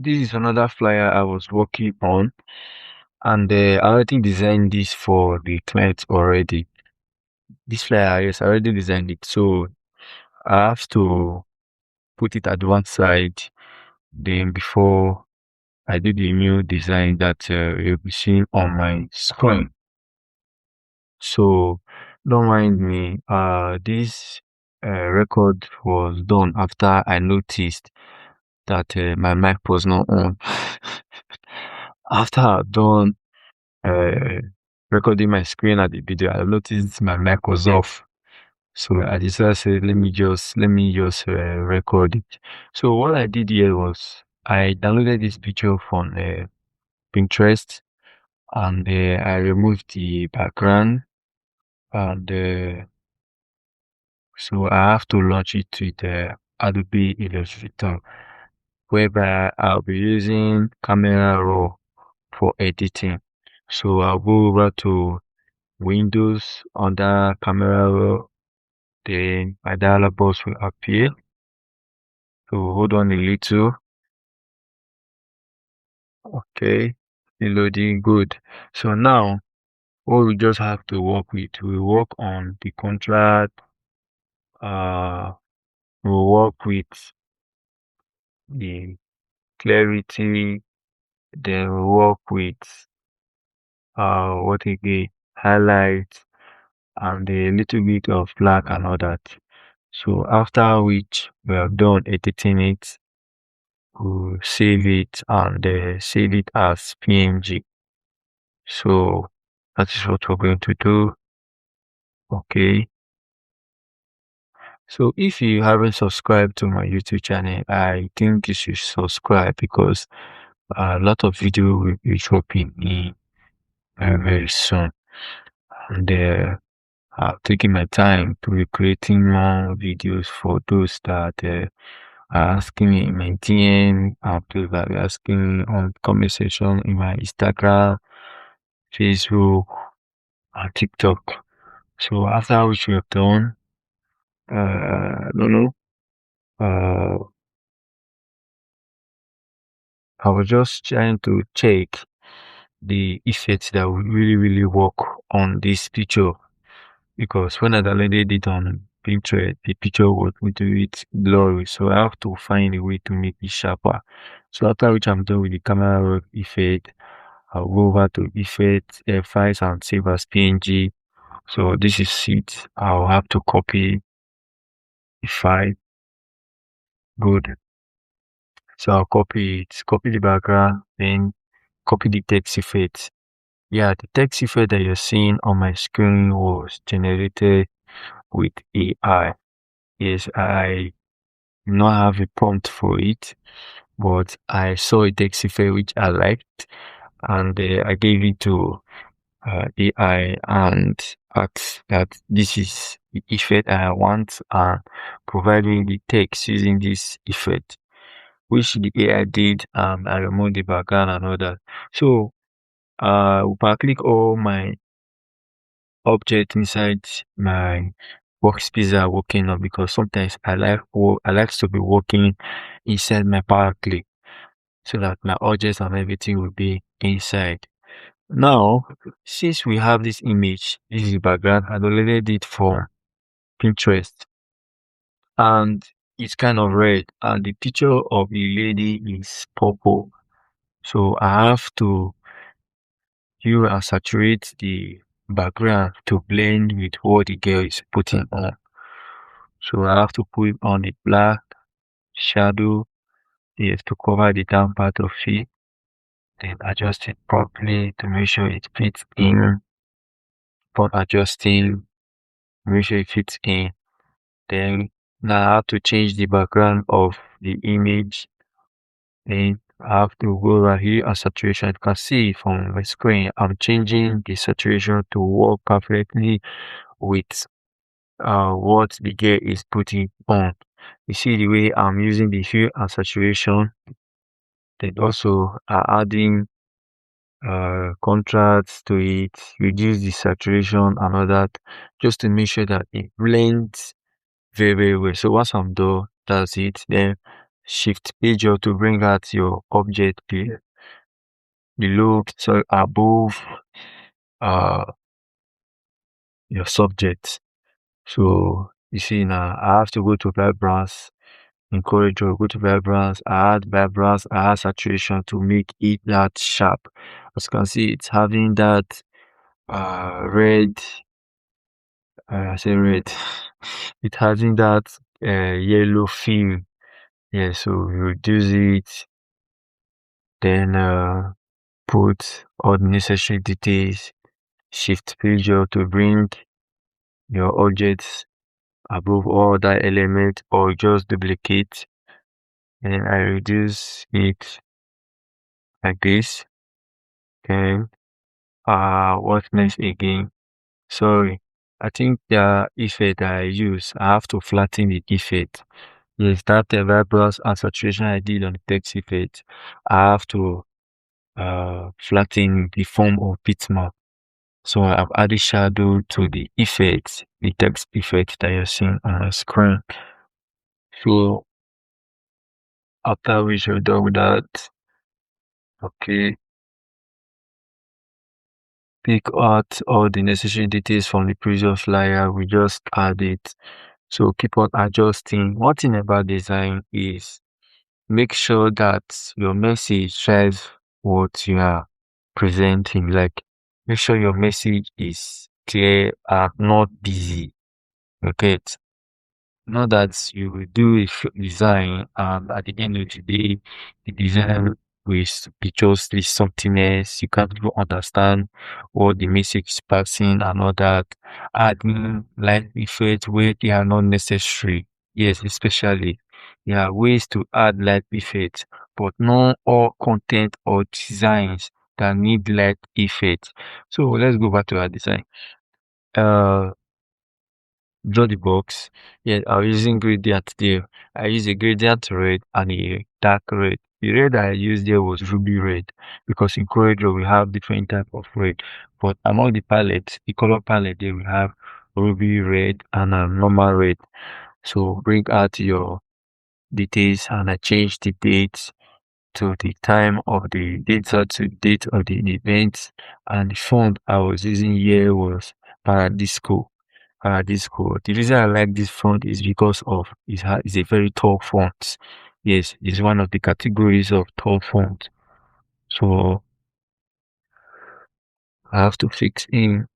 This is another flyer I was working on, and I already designed this for the client already. This flyer, yes, I already designed it, so I have to put it at one side. Then before I do the new design that you'll be seeing on my screen. So don't mind me. This record was done after I noticed that my mic was not on. After I've done uh, recording my screen at the video, I noticed my mic was off. So I decided, say, let me just record it. So what I did here was I downloaded this picture from Pinterest, and I removed the background, and so I have to launch it with Adobe Illustrator, whereby I'll be using Camera Raw for editing. So I'll go over to Windows under Camera Raw, then my dialog box will appear. So hold on a little. Okay, loading good. So now what we just have to work with, we work on the contract, we work with the clarity, then we work with what again, highlights, and a little bit of black and all that. So after which we have done editing it, we'll save it and save it as PNG. So that is what we're going to do. Okay. So if you haven't subscribed to my YouTube channel, I think you should subscribe, because a lot of video will be dropping in very soon. And I've taken my time to be creating more videos for those that are asking me in my DM, and those that are asking me on comment section in my Instagram, Facebook, and TikTok. So after which we have done, no, no, I was just trying to check the effects that will really work on this picture, because when I downloaded it on Pinterest, the picture was a little bit blurry, so I have to find a way to make it sharper. So after which I'm done with the camera roll effect, I'll go over to effect, files, and save as PNG. So this is it. I'll have to copy the file. Good. So I'll copy it, copy the background, then copy the text effect. Yeah, the text effect that you're seeing on my screen was generated with AI. Yes, I not have a prompt for it, but I saw a text effect which I liked, and I gave it to AI and asked that this is the effect I want, and providing the text using this effect, which the AI did. I removed the background and all that. So if I click all my object inside my workspace are working on, because sometimes I like to be working inside my power clip, so that my objects and everything will be inside. Now, since we have this image, this is the background, I downloaded it from Pinterest, and it's kind of red, and the picture of the lady is purple. So I have to hue and saturate the background to blend with what the girl is putting on. So I have to put on a black shadow, yes, to cover the down part of it, then adjust it properly to make sure it fits in. For adjusting, make sure it fits in. Then now I have to change the background of the image. Then I have to go right here and saturation. You can see from my screen, I'm changing the saturation to work perfectly with what the gear is putting on. You see the way I'm using the hue and saturation, then also adding contrast to it, reduce the saturation and all that, just to make sure that it blends very well. So once I'm done, that's it. Then Shift pager to bring out your object below, so above uh your subject. So you see now I have to go to vibrance in Coreldraw, go to vibrance, I add vibrance, I add saturation to make it that sharp. As you can see, it's having that red, I say red, it having that yellow film. Yeah, so we reduce it, then put all the necessary details, shift pager to bring your objects above all that element or just duplicate, and I reduce it like this. Then what next again? Sorry, I think the effect that I use, I have to flatten the effect. Yes, that vibrance and saturation I did on the text effect, I have to flatten the form of bitmap. So I've added shadow to the effect, the text effect that you're seeing on the screen. So after we should done with that, okay, pick out all the necessary details from the previous layer, we just add it. So keep on adjusting. One thing about design is make sure that your message drives what you are presenting. Like make sure your message is clear and not busy. Okay. Not that you will do a design and at the end of the day, the design will be just this something else. You can't even understand what the message is passing and all that. Adding light effects where they are not necessary. Yes, especially there are ways to add light effects, but not all content or designs that need light effects. So let's go back to our design. Uh draw the box. Yeah, I was using gradient there. I used a gradient red and a dark red. The red I used there was ruby red because in Coreldraw we have different type of red. But among the palettes, the color palette there we have ruby red and normal red. So bring out your details and I change the dates to the time of the data to date of the event, and the font I was using here was Paradisco. Paradisco. The reason I like this font is because of it's a very tall font. Yes, it's one of the categories of tall font. So I have to fix in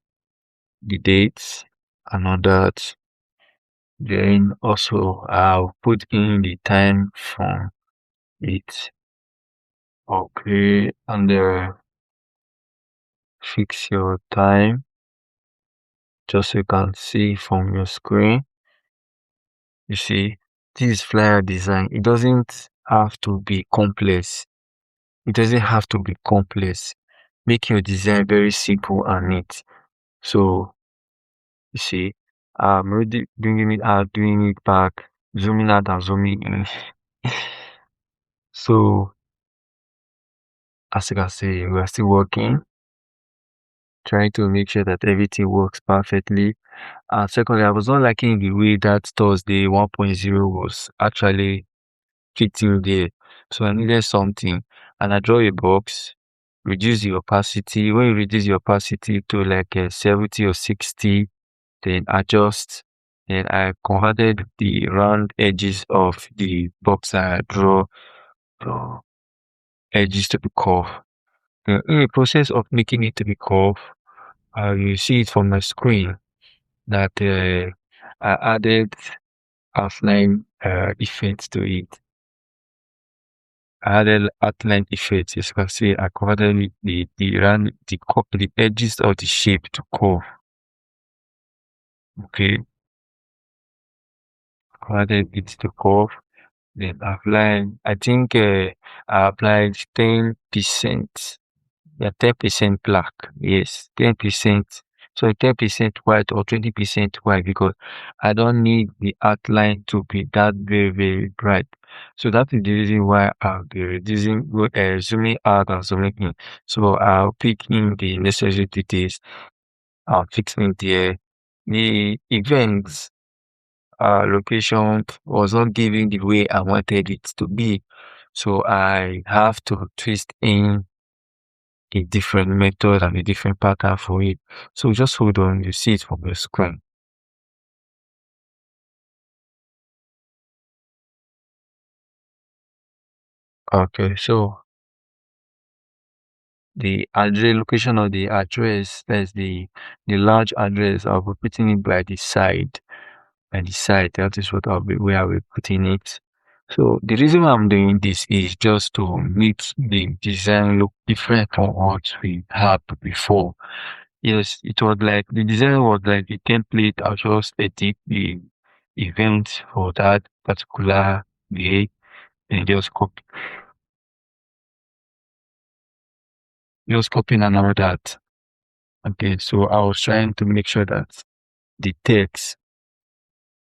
the dates and all that. Then also I'll put in the time from it. Okay, and fix your time just so you can see from your screen. You see, this flyer design, it doesn't have to be complex. It doesn't have to be complex. Make your design very simple and neat. So, you see, I'm already bringing it out, doing it back, zooming out and zooming in. So, as you can see, we are still working, trying to make sure that everything works perfectly. And secondly, I was not liking the way that Thursday 1.0 was actually fitting there. So I needed something. And I draw a box, reduce the opacity. When you reduce the opacity to like 70 or 60, then adjust. Then I converted the round edges of the box I draw the edges to be curved. In the process of making it to be curved, you see it from my screen that I added outline effects to it. I added outline effects. As you can see, I converted the edges of the shape to curve. Okay, converted it to curve. Then apply. I think I applied 10%. Yeah, 10% black. Yes, 10%. So 10% white or 20% white because I don't need the outline to be that very, very bright. So that is the reason why I'll be reducing, zooming out and zooming in. So I'll pick in the necessary details. I'll fix in there. The events, location was not giving the way I wanted it to be. So I have to twist in a different method and a different pattern for it. So just hold on, you see it from your screen. Okay, so the address location of the address, that's the large address. I'll be putting it by the side. By the side, that is what I'll be where I'll be putting it. So the reason why I'm doing this is just to make the design look different from what we had before. Yes, it was like the design was like the template. I just edit the event for that particular day and just copy and all that. Okay, so I was trying to make sure that the text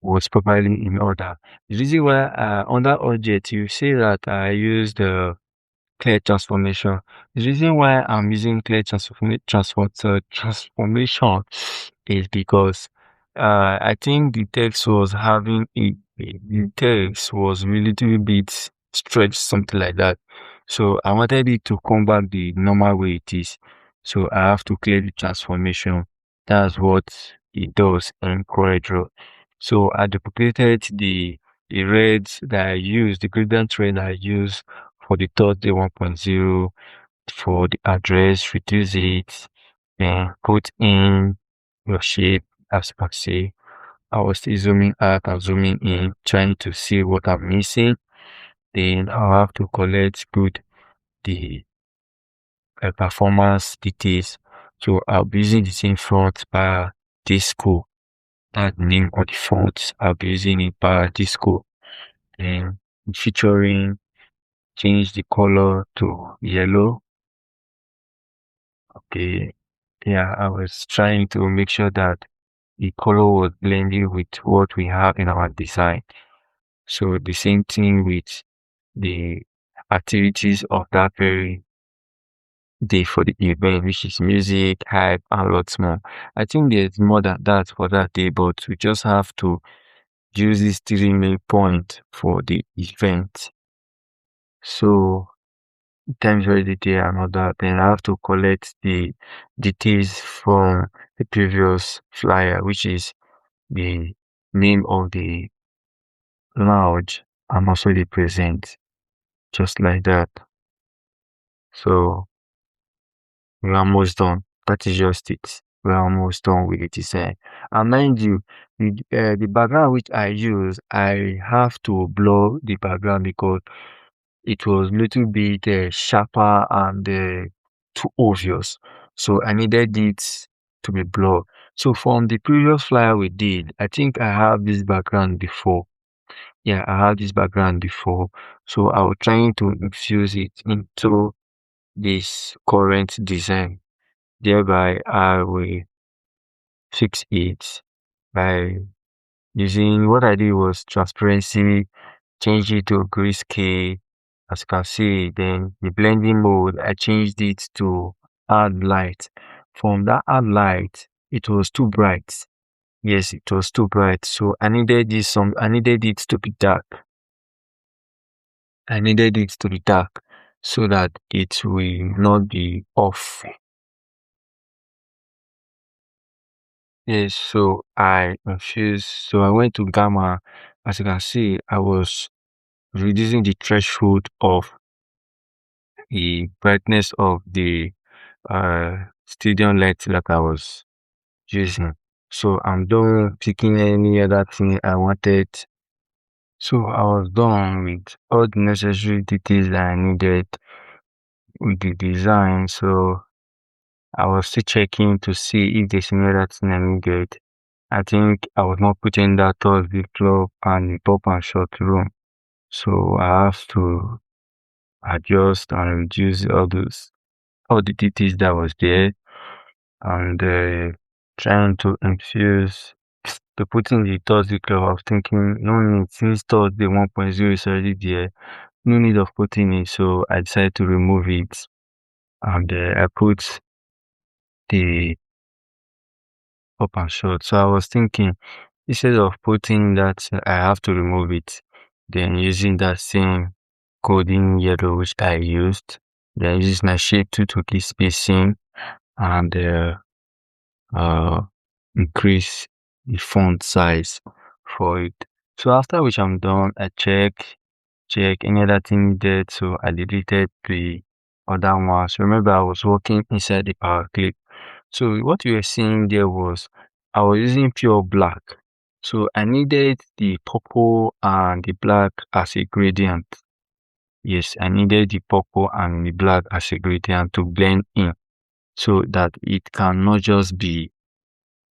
was properly in order. The reason why under object you see that I used the clear transformation. The reason why I'm using clear transformation is because I think the text was having the text was a little bit stretched, something like that. So I wanted it to come back the normal way it is. So I have to clear the transformation. That's what it does in Coreldraw. So I duplicated the reds that I use, the gradient red I use for the Thursday 1.0 for the address, reduce it, then put in your shape as you can see. I was still zooming out and zooming in, trying to see what I'm missing. Then I'll have to collect good the performance details. So I'll be using the same font by Disco. That name of the font, I'll be using it by Disco. Then featuring change the color to yellow. Okay. Yeah, I was trying to make sure that the color was blending with what we have in our design. So the same thing with the activities of that very day for the event, which is music, hype, and lots more. I think there's more than that for that day, but we just have to use this 3 main point for the event. So times already there and all that. Then I have to collect the details from the previous flyer, which is the name of the lounge and also the present, just like that. So we're almost done. That is just it. We're almost done with the design. And mind you, the background which I use, I have to blur the background because it was little bit sharper and too obvious. So I needed it to be blurred. So from the previous flyer we did, I think I have this background before. Yeah, I had this background before. So I was trying to infuse it into this current design. Thereby, I will fix it by using what I did was transparency, change it to grayscale. As you can see, then the blending mode, I changed it to add light. From that add light, it was too bright. Yes, it was too bright. So I needed it to be dark. I needed it to be dark so that it will not be off. Yes, so I infused, so I went to gamma. As you can see, I was reducing the threshold of the brightness of the stadium light that I was using. So I'm done picking any other thing I wanted. So I was done with all the necessary details that I needed with the design. So I was still checking to see if there's any other thing I needed. I think I was not putting that towards the club and the pop and shot room. So I have to adjust and reduce all the details that was there and trying to infuse to put in the Thursday club. I was thinking, no need, since Thursday 1.0 is already there, no need of putting it. So I decided to remove it and I put the pop and shot. So I was thinking, instead of putting that I have to remove it, then using that same coding yellow which I used, then using my shape tool to keep spacing and uh, increase the font size for it. So after which I'm done, I check any other thing needed. So I deleted the other ones. Remember, I was working inside the power clip. So what you were seeing there was I was using pure black. So I needed the purple and the black as a gradient. Yes, I needed the purple and the black as a gradient to blend in so that it cannot just be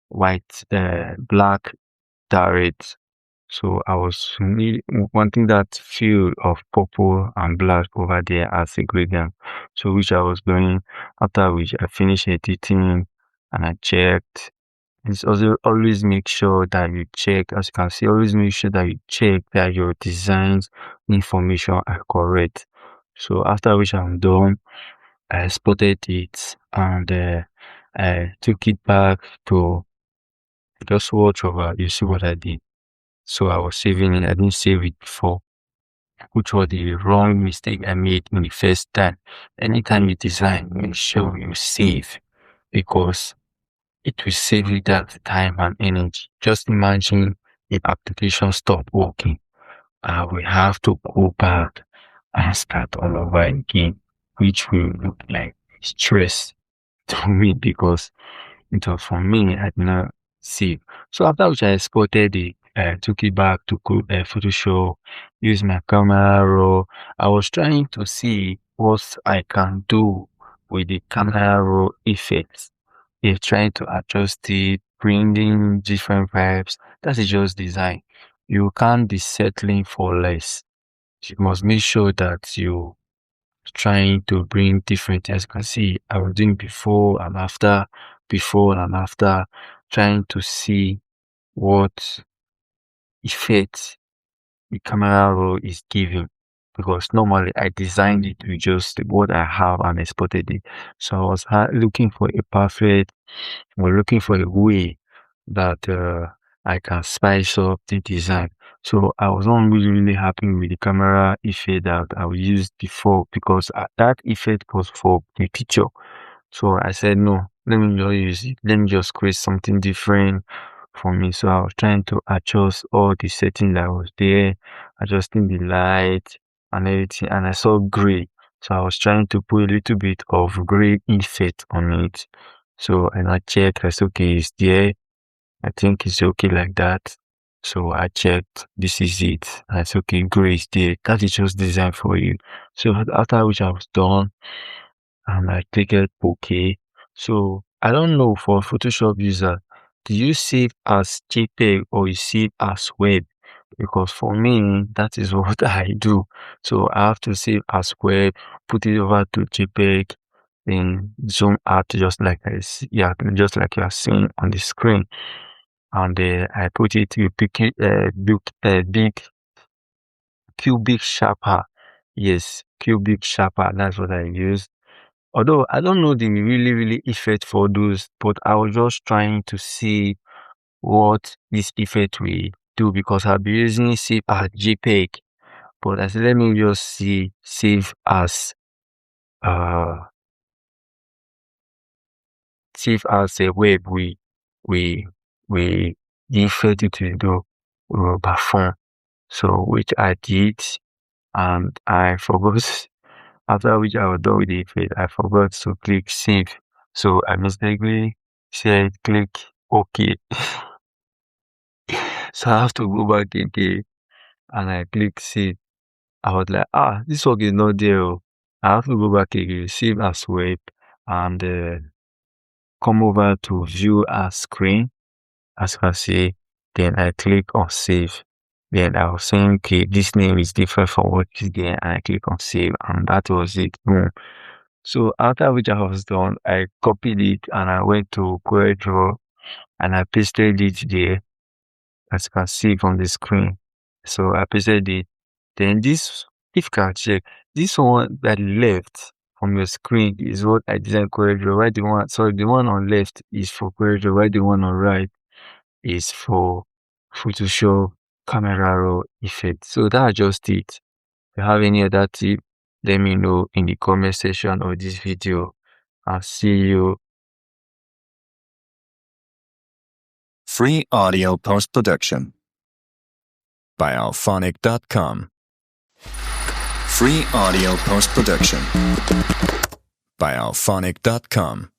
white, black direct. So I was wanting that feel of purple and black over there as a gradient. So which I was doing after which I finished editing and I checked. It's also always make sure that you check, as you can see, always make sure that you check that your designs information are correct. So after which I'm done, I exported it and I took it back to just watch over. You see what I did. So I was saving it. I didn't save it before, which was the wrong mistake I made in the first time. Anytime you design, make sure you save because it will save you that time and energy. Just imagine if application stop working. I will have to go back and start all over again, which will look like stress to me because it was for me. I did not see. So after which I exported it, I took it back to Photoshop, use my camera raw. I was trying to see what I can do with the camera raw effects. If trying to adjust it, bringing different vibes, that is just design. You can't be settling for less. You must make sure that you trying to bring different, as you can see, I was doing before and after, trying to see what effect the camera roll is giving. Because normally I designed it with just what I have and exported it. So I was looking for a perfect, we're looking for a way that I can spice up the design. So I was not really happy with the camera effect that I used before because that effect was for the picture. So I said, no, let me just use it. Let me just create something different for me. So I was trying to adjust all the settings that was there, adjusting the light and everything. And I saw gray. So I was trying to put a little bit of gray effect on it. So and I checked, I said, okay, it's there. I think it's okay like that. So I checked, this is it. I said, okay, gray is there. That is just designed for you. So after which I was done, and I clicked OK. So I don't know for Photoshop user, do you save as JPEG or you save as web? Because for me, that is what I do. So I have to save as web, put it over to JPEG, then zoom out just like yeah, just like you are seeing on the screen. And I put it to big cubic sharper. Yes, cubic sharper. That's what I use. Although I don't know the really effect for those, but I was just trying to see what this effect will do because I'll be using save as JPEG. But I said let me just see uh save as a web we we the effect it will do will perform. So which I did and I forgot. After which I was done with the effect, I forgot to click save. So I mistakenly said click OK. So I have to go back again and I click save. I was like, this work is not there. Oh. I have to go back again, save as web, and come over to view as screen. As you can see, then I click on save. Then I was saying, okay, this name is different from what is there, and I click on save, and that was it. Boom. So after which I was done, I copied it and I went to Coreldraw and I pasted it there, as you can see from the screen. So I pasted it. Then this, if you can check, this one that left from your screen is what I designed Coreldraw. Right, the one on left is for Coreldraw. Right, the one on right is for Photoshop, camera raw effect. So that's just it. If you have any other tip, let me know in the comment section of this video. I'll see you. Free audio post-production by alphonic.com. Free audio post-production by alphonic.com.